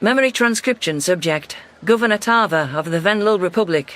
Memory transcription subject, Governor Tava of the Venlil Republic.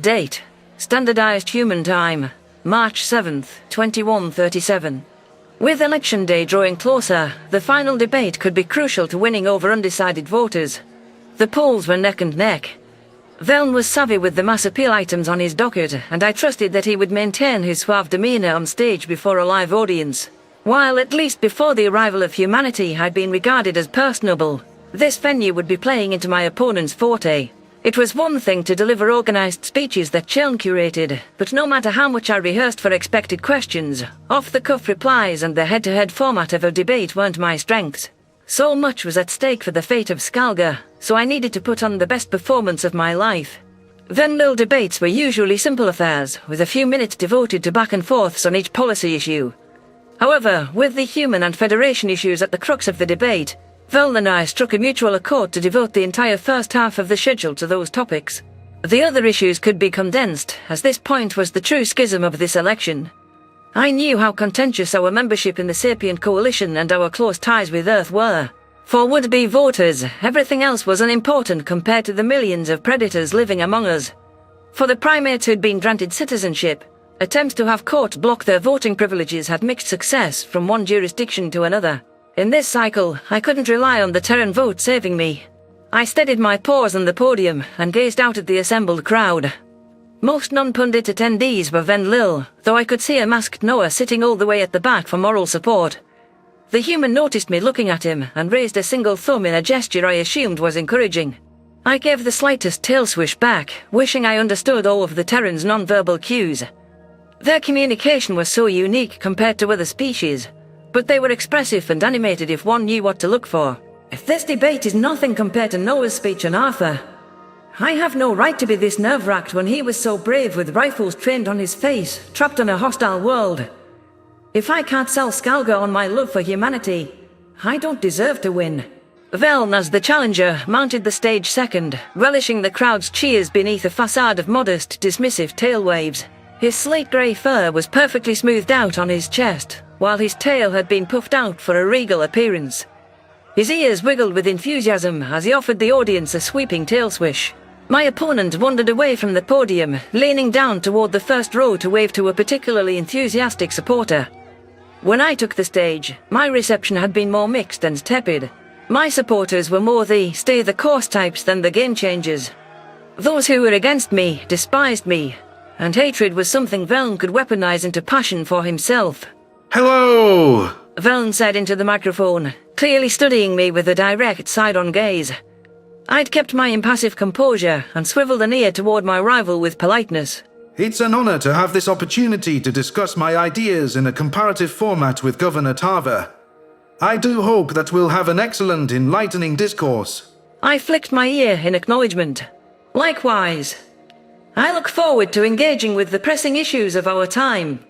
Date, standardized human time, March 7th, 2137. With election day drawing closer, the final debate could be crucial to winning over undecided voters. The polls were neck and neck. Veln was savvy with the mass appeal items on his docket, and I trusted that he would maintain his suave demeanor on stage before a live audience. While at least before the arrival of humanity I'd been regarded as personable, this venue would be playing into my opponent's forte. It was one thing to deliver organized speeches that Chelm curated, but no matter how much I rehearsed for expected questions, off-the-cuff replies and the head-to-head format of a debate weren't my strengths. So much was at stake for the fate of Skalga, so I needed to put on the best performance of my life. Venlil debates were usually simple affairs, with a few minutes devoted to back and forths on each policy issue. However, with the human and Federation issues at the crux of the debate, Veln and I struck a mutual accord to devote the entire first half of the schedule to those topics. The other issues could be condensed, as this point was the true schism of this election. I knew how contentious our membership in the Sapient Coalition and our close ties with Earth were. For would-be voters, everything else was unimportant compared to the millions of predators living among us. For the primates who'd been granted citizenship, attempts to have courts block their voting privileges had mixed success from one jurisdiction to another. In this cycle, I couldn't rely on the Terran vote saving me. I steadied my paws on the podium and gazed out at the assembled crowd. Most non-pundit attendees were Venlil, though I could see a masked Noah sitting all the way at the back for moral support. The human noticed me looking at him and raised a single thumb in a gesture I assumed was encouraging. I gave the slightest tail swish back, wishing I understood all of the Terrans' non-verbal cues. Their communication was so unique compared to other species, but they were expressive and animated if one knew what to look for. If this debate is nothing compared to Noah's speech on Arthur, I have no right to be this nerve-wracked when he was so brave with rifles trained on his face, trapped in a hostile world. If I can't sell Skalga on my love for humanity, I don't deserve to win. Veln, as the challenger, mounted the stage second, relishing the crowd's cheers beneath a facade of modest, dismissive tail waves. His slate-grey fur was perfectly smoothed out on his chest, while his tail had been puffed out for a regal appearance. His ears wiggled with enthusiasm as he offered the audience a sweeping tail swish. My opponent wandered away from the podium, leaning down toward the first row to wave to a particularly enthusiastic supporter. When I took the stage, my reception had been more mixed and tepid. My supporters were more the stay-the-course types than the game-changers. Those who were against me despised me, and hatred was something Veln could weaponize into passion for himself. Hello! Veln said into the microphone, clearly studying me with a direct side-on gaze. I'd kept my impassive composure and swiveled an ear toward my rival with politeness. It's an honor to have this opportunity to discuss my ideas in a comparative format with Governor Tava. I do hope that we'll have an excellent, enlightening discourse. I flicked my ear in acknowledgement. Likewise. I look forward to engaging with the pressing issues of our time.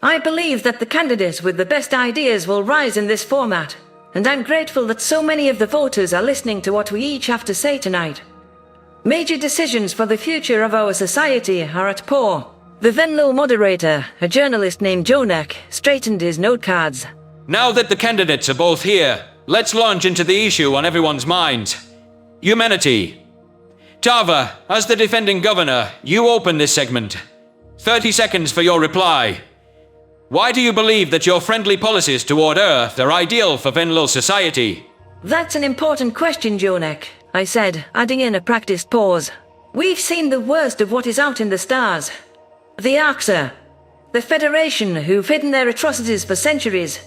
I believe that the candidates with the best ideas will rise in this format, and I'm grateful that so many of the voters are listening to what we each have to say tonight. Major decisions for the future of our society are at pour. The Venlil moderator, a journalist named Jonek, straightened his note cards. Now that the candidates are both here, let's launch into the issue on everyone's minds. Humanity. Tava, as the defending governor, you open this segment. 30 seconds for your reply. Why do you believe that your friendly policies toward Earth are ideal for Venlil society? That's an important question, Jonek, I said, adding in a practiced pause. We've seen the worst of what is out in the stars. The Arxa, the Federation who've hidden their atrocities for centuries.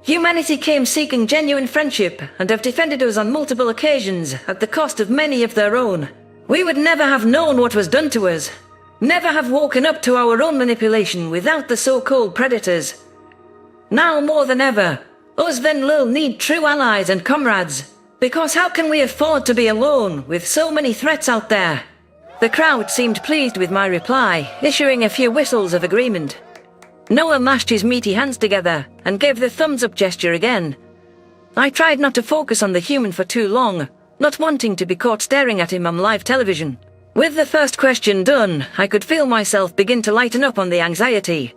Humanity came seeking genuine friendship and have defended us on multiple occasions at the cost of many of their own. We would never have known what was done to us. Never have woken up to our own manipulation without the so-called predators. Now more than ever, us Venlil need true allies and comrades, because how can we afford to be alone with so many threats out there? The crowd seemed pleased with my reply, issuing a few whistles of agreement. Noah mashed his meaty hands together and gave the thumbs-up gesture again. I tried not to focus on the human for too long, not wanting to be caught staring at him on live television. With the first question done, I could feel myself begin to lighten up on the anxiety.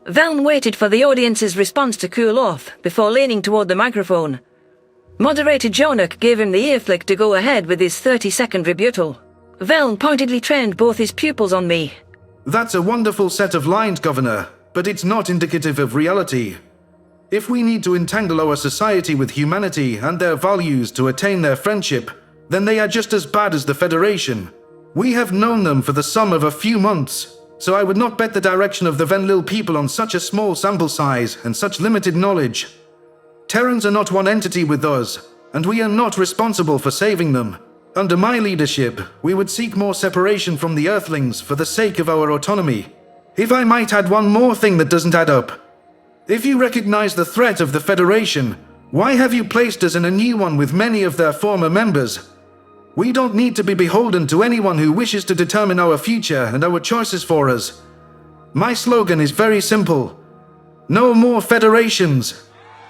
Veln waited for the audience's response to cool off before leaning toward the microphone. Moderator Jonak gave him the ear flick to go ahead with his 30-second rebuttal. Veln pointedly trained both his pupils on me. That's a wonderful set of lines, Governor, but it's not indicative of reality. If we need to entangle our society with humanity and their values to attain their friendship, then they are just as bad as the Federation. We have known them for the sum of a few months, so I would not bet the direction of the Venlil people on such a small sample size and such limited knowledge. Terrans are not one entity with us, and we are not responsible for saving them. Under my leadership, we would seek more separation from the Earthlings for the sake of our autonomy. If I might add one more thing that doesn't add up. If you recognize the threat of the Federation, why have you placed us in a new one with many of their former members? We don't need to be beholden to anyone who wishes to determine our future and our choices for us. My slogan is very simple. No more federations.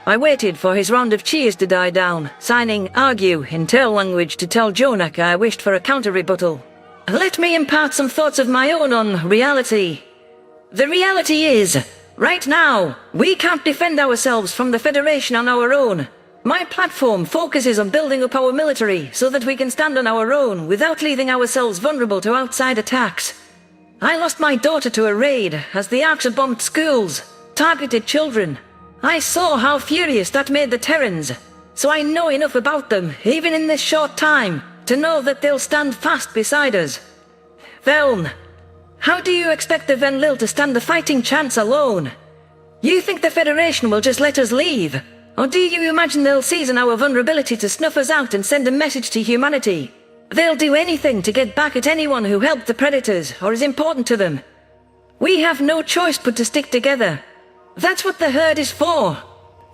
I waited for his round of cheers to die down, signing argue in tail language to tell Jonak I wished for a counter-rebuttal. Let me impart some thoughts of my own on reality. The reality is, right now, we can't defend ourselves from the Federation on our own. My platform focuses on building up our military so that we can stand on our own without leaving ourselves vulnerable to outside attacks. I lost my daughter to a raid as the Arcs bombed schools, targeted children. I saw how furious that made the Terrans, so I know enough about them, even in this short time, to know that they'll stand fast beside us. Veln, how do you expect the Venlil to stand the fighting chance alone? You think the Federation will just let us leave? Or do you imagine they'll season our vulnerability to snuff us out and send a message to humanity? They'll do anything to get back at anyone who helped the Predators or is important to them. We have no choice but to stick together. That's what the herd is for.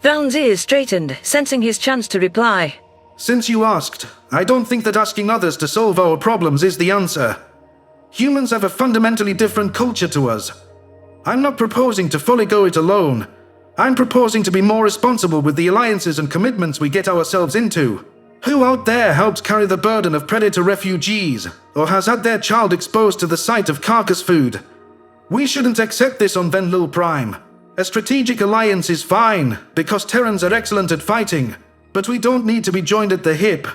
Veln's ears straightened, sensing his chance to reply. Since you asked, I don't think that asking others to solve our problems is the answer. Humans have a fundamentally different culture to us. I'm not proposing to fully go it alone. I'm proposing to be more responsible with the alliances and commitments we get ourselves into. Who out there helps carry the burden of predator refugees, or has had their child exposed to the sight of carcass food? We shouldn't accept this on Venlil Prime. A strategic alliance is fine, because Terrans are excellent at fighting, but we don't need to be joined at the hip.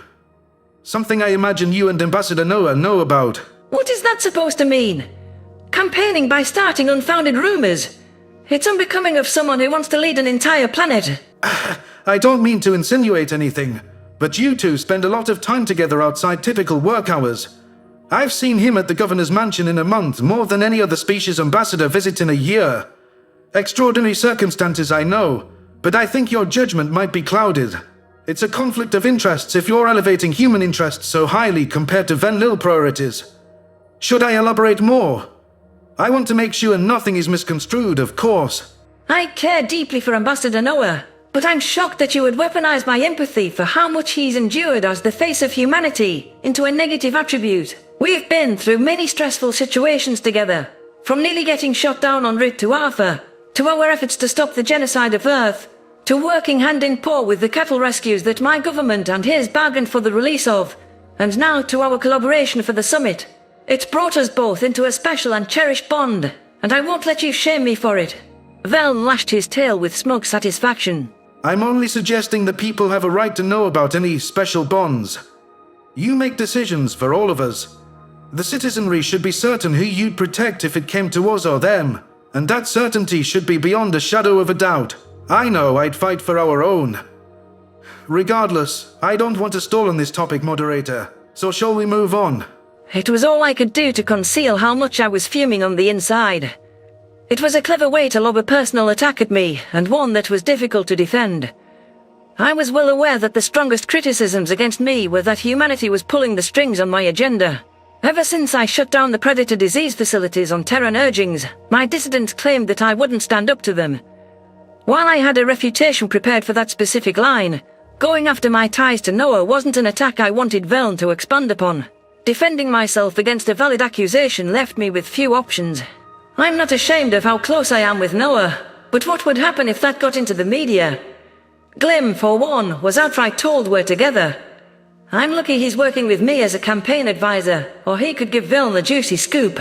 Something I imagine you and Ambassador Noah know about. What is that supposed to mean? Campaigning by starting unfounded rumors? It's unbecoming of someone who wants to lead an entire planet. I don't mean to insinuate anything, but you two spend a lot of time together outside typical work hours. I've seen him at the governor's mansion in a month more than any other species ambassador visits in a year. Extraordinary circumstances, I know, but I think your judgment might be clouded. It's a conflict of interests if you're elevating human interests so highly compared to Venlil priorities. Should I elaborate more? I want to make sure nothing is misconstrued, of course. I care deeply for Ambassador Noah, but I'm shocked that you would weaponize my empathy for how much he's endured as the face of humanity into a negative attribute. We've been through many stressful situations together, from nearly getting shot down en route to Arthur, to our efforts to stop the genocide of Earth, to working hand in paw with the cattle rescues that my government and his bargained for the release of, and now to our collaboration for the summit. It's brought us both into a special and cherished bond, and I won't let you shame me for it. Veln lashed his tail with smug satisfaction. I'm only suggesting that people have a right to know about any special bonds. You make decisions for all of us. The citizenry should be certain who you'd protect if it came to us or them, and that certainty should be beyond a shadow of a doubt. I know I'd fight for our own. Regardless, I don't want to stall on this topic, moderator, so shall we move on? It was all I could do to conceal how much I was fuming on the inside. It was a clever way to lob a personal attack at me, and one that was difficult to defend. I was well aware that the strongest criticisms against me were that humanity was pulling the strings on my agenda. Ever since I shut down the predator disease facilities on Terran urgings, my dissidents claimed that I wouldn't stand up to them. While I had a refutation prepared for that specific line, going after my ties to Noah wasn't an attack I wanted Veln to expand upon. Defending myself against a valid accusation left me with few options. I'm not ashamed of how close I am with Noah, but what would happen if that got into the media? Glim, for one, was outright told we're together. I'm lucky he's working with me as a campaign advisor, or he could give Veln the juicy scoop.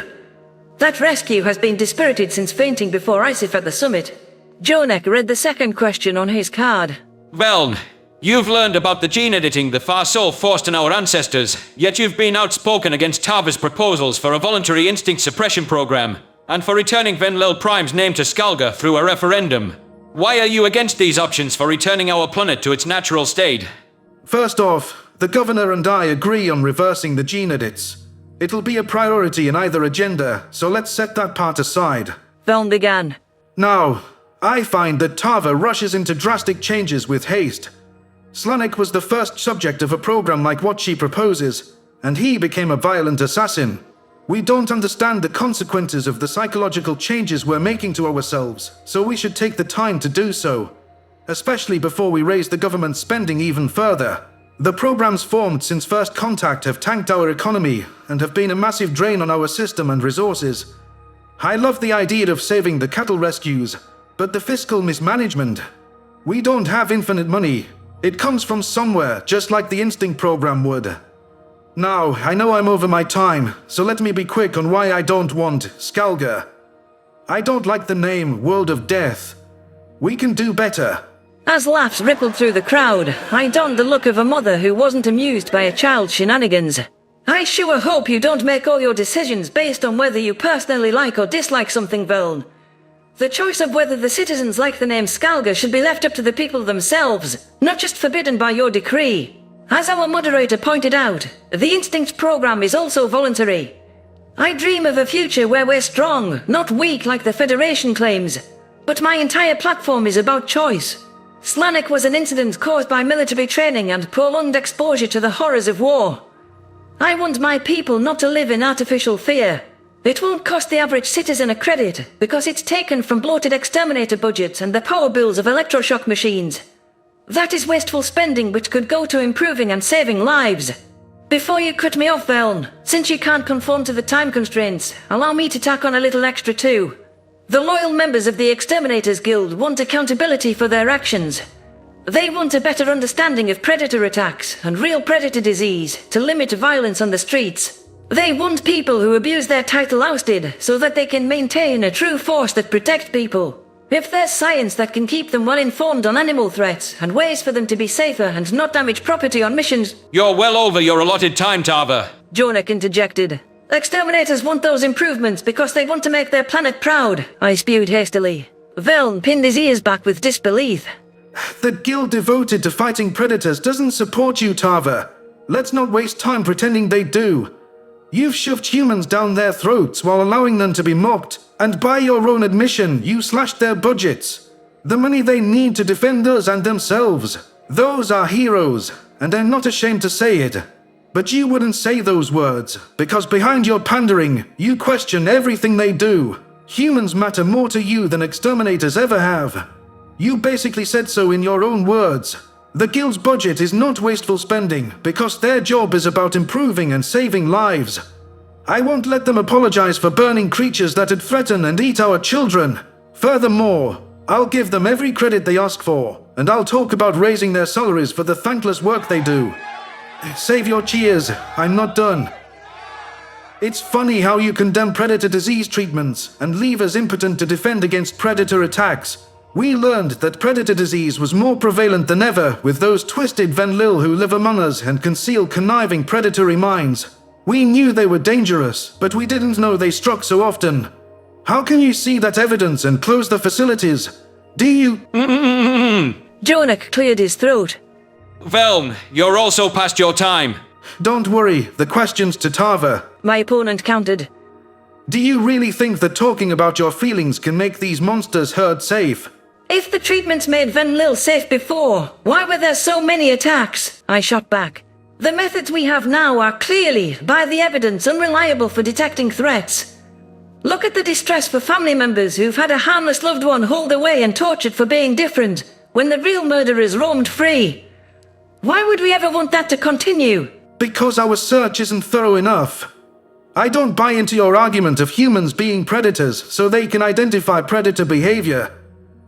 That rescue has been dispirited since fainting before ISIF at the summit. Jonek read the second question on his card. Veln, You've learned about the gene editing the Far Soul forced on our ancestors, yet you've been outspoken against Tava's proposals for a voluntary instinct suppression program, and for returning Venlil Prime's name to Skalga through a referendum. Why are you against these options for returning our planet to its natural state? First off, the governor and I agree on reversing the gene edits. It'll be a priority in either agenda, so let's set that part aside. Veln began. Now, I find that Tava rushes into drastic changes with haste. Slanik was the first subject of a program like what she proposes, and he became a violent assassin. We don't understand the consequences of the psychological changes we're making to ourselves, so we should take the time to do so, especially before we raise the government spending even further. The programs formed since first contact have tanked our economy and have been a massive drain on our system and resources. I love the idea of saving the cattle rescues, but the fiscal mismanagement. We don't have infinite money. It comes from somewhere, just like the Instinct program would. Now, I know I'm over my time, so let me be quick on why I don't want Skalga. I don't like the name World of Death. We can do better. As laughs rippled through the crowd, I donned the look of a mother who wasn't amused by a child's shenanigans. I sure hope you don't make all your decisions based on whether you personally like or dislike something, Veln. The choice of whether the citizens like the name Skalga should be left up to the people themselves, not just forbidden by your decree. As our moderator pointed out, the Instinct program is also voluntary. I dream of a future where we're strong, not weak like the Federation claims. But my entire platform is about choice. Slanik was an incident caused by military training and prolonged exposure to the horrors of war. I want my people not to live in artificial fear. It won't cost the average citizen a credit, because it's taken from bloated exterminator budgets and the power bills of electroshock machines. That is wasteful spending which could go to improving and saving lives. Before you cut me off, Veln, since you can't conform to the time constraints, allow me to tack on a little extra too. The loyal members of the Exterminators Guild want accountability for their actions. They want a better understanding of predator attacks and real predator disease to limit violence on the streets. They want people who abuse their title ousted so that they can maintain a true force that protects people. If there's science that can keep them well informed on animal threats and ways for them to be safer and not damage property on missions... You're well over your allotted time, Tava. Jonak interjected. Exterminators want those improvements because they want to make their planet proud, I spewed hastily. Veln pinned his ears back with disbelief. The guild devoted to fighting predators doesn't support you, Tava. Let's not waste time pretending they do. You've shoved humans down their throats while allowing them to be mocked, and by your own admission, you slashed their budgets. The money they need to defend us and themselves. Those are heroes, and I'm not ashamed to say it. But you wouldn't say those words, because behind your pandering, you question everything they do. Humans matter more to you than exterminators ever have. You basically said so in your own words. The guild's budget is not wasteful spending, because their job is about improving and saving lives. I won't let them apologize for burning creatures that would threaten and eat our children. Furthermore, I'll give them every credit they ask for, and I'll talk about raising their salaries for the thankless work they do. Save your cheers, I'm not done. It's funny how you condemn predator disease treatments and leave us impotent to defend against predator attacks. We learned that predator disease was more prevalent than ever with those twisted Venlil who live among us and conceal conniving predatory minds. We knew they were dangerous, but we didn't know they struck so often. How can you see that evidence and close the facilities? Do you... Jonak cleared his throat. Veln, you're also past your time. Don't worry, the question's to Tava. My opponent countered. Do you really think that talking about your feelings can make these monsters herd safe? If the treatments made Venlil safe before, why were there so many attacks? I shot back. The methods we have now are clearly, by the evidence, unreliable for detecting threats. Look at the distress for family members who've had a harmless loved one hauled away and tortured for being different, when the real murderers roamed free. Why would we ever want that to continue? Because our search isn't thorough enough. I don't buy into your argument of humans being predators so they can identify predator behavior.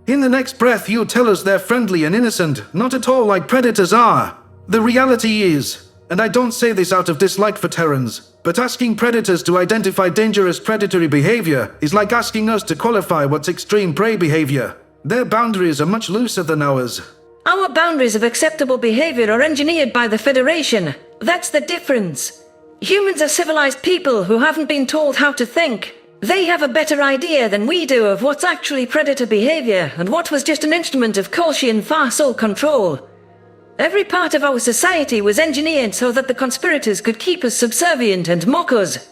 In the next breath you'll tell us they're friendly and innocent, not at all like predators are. The reality is, and I don't say this out of dislike for Terrans, but asking predators to identify dangerous predatory behavior is like asking us to qualify what's extreme prey behavior. Their boundaries are much looser than ours. Our boundaries of acceptable behavior are engineered by the Federation. That's the difference. Humans are civilized people who haven't been told how to think. They have a better idea than we do of what's actually predator behavior and what was just an instrument of Kolshian far-soul control. Every part of our society was engineered so that the conspirators could keep us subservient and mock us.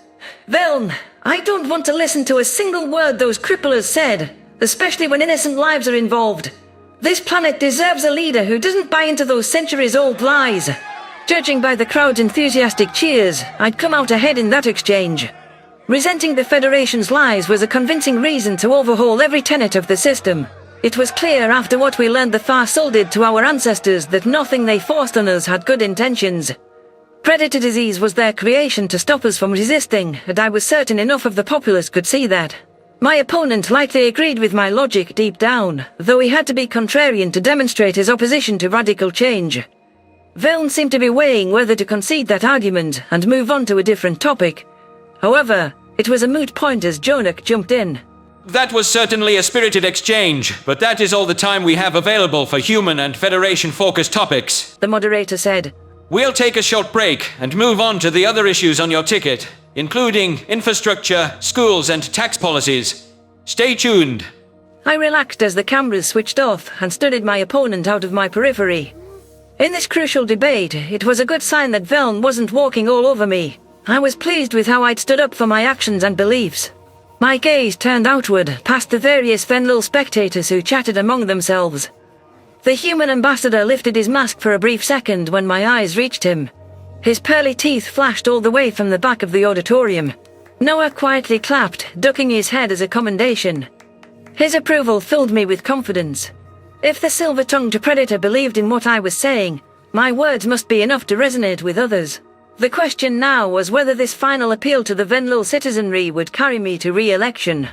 Veln, I don't want to listen to a single word those cripplers said, especially when innocent lives are involved. This planet deserves a leader who doesn't buy into those centuries-old lies. Judging by the crowd's enthusiastic cheers, I'd come out ahead in that exchange. Resenting the Federation's lies was a convincing reason to overhaul every tenet of the system. It was clear after what we learned the Far Soul did to our ancestors that nothing they forced on us had good intentions. Predator disease was their creation to stop us from resisting, and I was certain enough of the populace could see that. My opponent likely agreed with my logic deep down, though he had to be contrarian to demonstrate his opposition to radical change. Veln seemed to be weighing whether to concede that argument and move on to a different topic. However, it was a moot point as Jonak jumped in. That was certainly a spirited exchange, but that is all the time we have available for human and Federation-focused topics, the moderator said. We'll take a short break and move on to the other issues on your ticket, including infrastructure, schools, and tax policies. Stay tuned. I relaxed as the cameras switched off and studied my opponent out of my periphery. In this crucial debate, it was a good sign that Veln wasn't walking all over me. I was pleased with how I'd stood up for my actions and beliefs. My gaze turned outward, past the various Venlil spectators who chatted among themselves. The human ambassador lifted his mask for a brief second when my eyes reached him. His pearly teeth flashed all the way from the back of the auditorium. Noah quietly clapped, ducking his head as a commendation. His approval filled me with confidence. If the silver-tongued predator believed in what I was saying, my words must be enough to resonate with others. The question now was whether this final appeal to the Venlil citizenry would carry me to re-election,